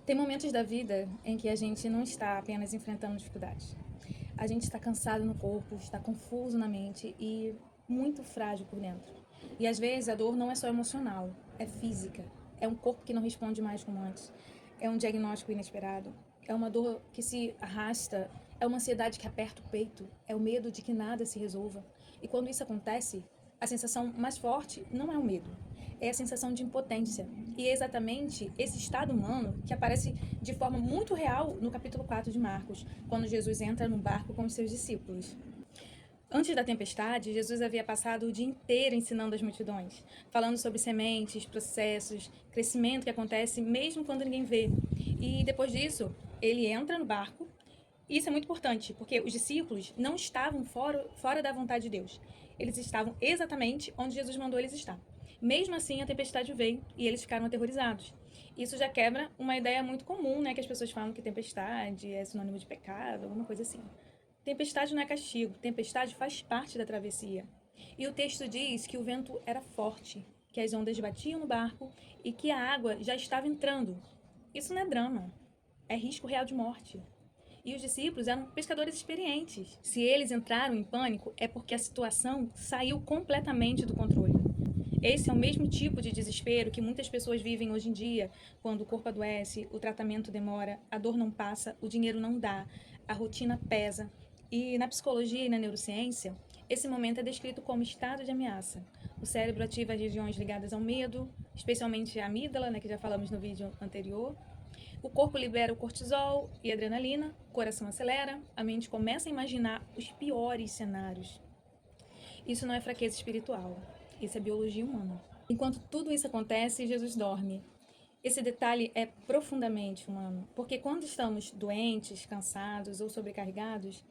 Tem momentos da vida em que a gente não está apenas enfrentando dificuldades. A gente está cansado no corpo, está confuso na mente e muito frágil por dentro. E às vezes a dor não é só emocional, é física. É um corpo que não responde mais como antes. É um diagnóstico inesperado. É uma dor que se arrasta. É uma ansiedade que aperta o peito. É o medo de que nada se resolva. E quando isso acontece, a sensação mais forte não é o medo, é a sensação de impotência. E é exatamente esse estado humano que aparece de forma muito real no capítulo 4 de Marcos, quando Jesus entra no barco com os seus discípulos. Antes da tempestade, Jesus havia passado o dia inteiro ensinando as multidões, falando sobre sementes, processos, crescimento que acontece mesmo quando ninguém vê. E depois disso, ele entra no barco. Isso é muito importante, porque os discípulos não estavam fora da vontade de Deus. Eles estavam exatamente onde Jesus mandou eles estar. Mesmo assim, a tempestade veio e eles ficaram aterrorizados. Isso já quebra uma ideia muito comum, né? Que as pessoas falam que tempestade é sinônimo de pecado, alguma coisa assim. Tempestade não é castigo, tempestade faz parte da travessia. E o texto diz que o vento era forte, que as ondas batiam no barco e que a água já estava entrando. Isso não é drama, é risco real de morte. E os discípulos eram pescadores experientes. Se eles entraram em pânico, é porque a situação saiu completamente do controle. Esse é o mesmo tipo de desespero que muitas pessoas vivem hoje em dia, quando o corpo adoece, o tratamento demora, a dor não passa, o dinheiro não dá, a rotina pesa. E na psicologia e na neurociência, esse momento é descrito como estado de ameaça. O cérebro ativa as regiões ligadas ao medo, especialmente a amígdala, né, que já falamos no vídeo anterior. O corpo libera o cortisol e adrenalina, o coração acelera, a mente começa a imaginar os piores cenários. Isso não é fraqueza espiritual, isso é biologia humana. Enquanto tudo isso acontece, Jesus dorme. Esse detalhe é profundamente humano, porque quando estamos doentes, cansados ou sobrecarregados,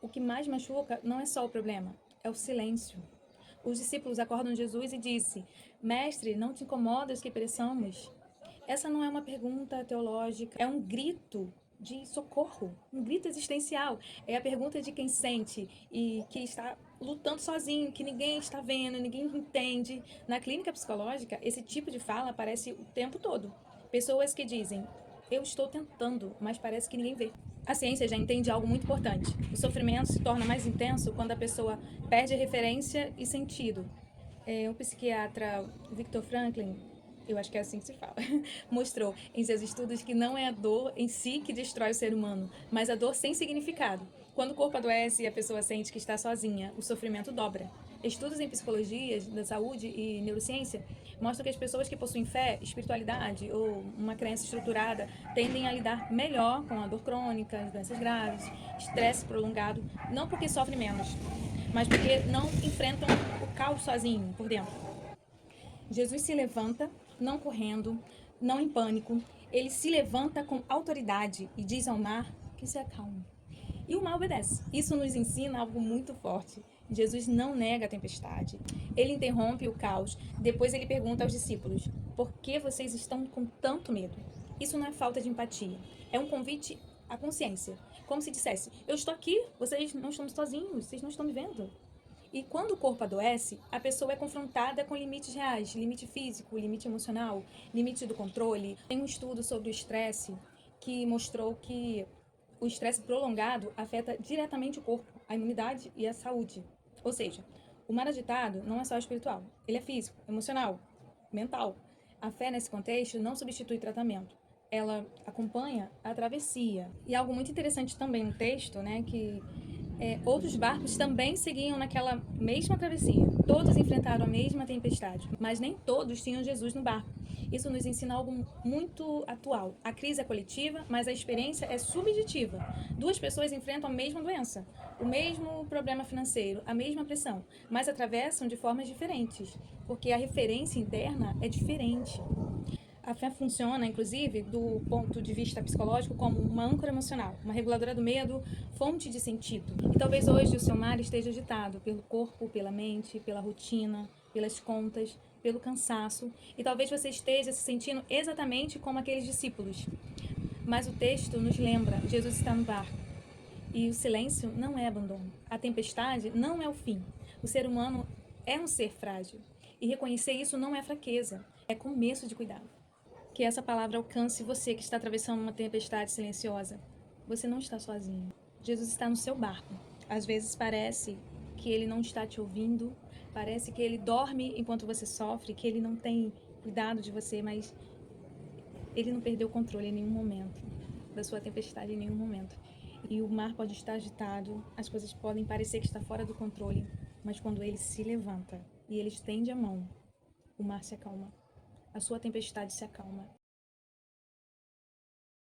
o que mais machuca não é só o problema, é o silêncio. Os discípulos acordam Jesus e dizem: Mestre, não te incomodas que pereçamos? Essa não é uma pergunta teológica, é um grito de socorro, um grito existencial. É a pergunta de quem sente e que está lutando sozinho, que ninguém está vendo, ninguém entende. Na clínica psicológica, esse tipo de fala aparece o tempo todo. Pessoas que dizem: eu estou tentando, mas parece que ninguém vê. A ciência já entende algo muito importante. O sofrimento se torna mais intenso quando a pessoa perde a referência e sentido. O psiquiatra Viktor Frankl, eu acho que é assim que se fala, mostrou em seus estudos que não é a dor em si que destrói o ser humano, mas a dor sem significado. Quando o corpo adoece e a pessoa sente que está sozinha, o sofrimento dobra. Estudos em psicologia da saúde e neurociência mostram que as pessoas que possuem fé, espiritualidade ou uma crença estruturada tendem a lidar melhor com a dor crônica, as doenças graves, estresse prolongado, não porque sofrem menos, mas porque não enfrentam o caos sozinho por dentro. Jesus se levanta, não correndo, não em pânico. Ele se levanta com autoridade e diz ao mar que se acalme. E o mar obedece. Isso nos ensina algo muito forte. Jesus não nega a tempestade. Ele interrompe o caos. Depois ele pergunta aos discípulos: por que vocês estão com tanto medo? Isso não é falta de empatia. É um convite à consciência. Como se dissesse: eu estou aqui, vocês não estão sozinhos, vocês não estão me vendo. E quando o corpo adoece, a pessoa é confrontada com limites reais, limite físico, limite emocional, limite do controle. Tem um estudo sobre o estresse que mostrou que o estresse prolongado afeta diretamente o corpo, a imunidade e a saúde. Ou seja, o mar agitado não é só espiritual, ele é físico, emocional, mental. A fé nesse contexto não substitui tratamento. Ela acompanha a travessia. E algo muito interessante também no texto, né, que outros barcos também seguiam naquela mesma travessia. Todos enfrentaram a mesma tempestade, mas nem todos tinham Jesus no barco. Isso nos ensina algo muito atual. A crise é coletiva, mas a experiência é subjetiva. Duas pessoas enfrentam a mesma doença, o mesmo problema financeiro, a mesma pressão, mas atravessam de formas diferentes, porque a referência interna é diferente. A fé funciona, inclusive, do ponto de vista psicológico, como uma âncora emocional, uma reguladora do medo, fonte de sentido. E talvez hoje o seu mar esteja agitado pelo corpo, pela mente, pela rotina, pelas contas, pelo cansaço. E talvez você esteja se sentindo exatamente como aqueles discípulos. Mas o texto nos lembra: Jesus está no barco. E o silêncio não é abandono. A tempestade não é o fim. O ser humano é um ser frágil. E reconhecer isso não é fraqueza, é começo de cuidado. Que essa palavra alcance você que está atravessando uma tempestade silenciosa. Você não está sozinho. Jesus está no seu barco. Às vezes parece que ele não está te ouvindo, parece que ele dorme enquanto você sofre, que ele não tem cuidado de você, mas ele não perdeu o controle em nenhum momento da sua tempestade, em nenhum momento. E o mar pode estar agitado, as coisas podem parecer que está fora do controle, mas quando ele se levanta e ele estende a mão, o mar se acalma. A sua tempestade se acalma.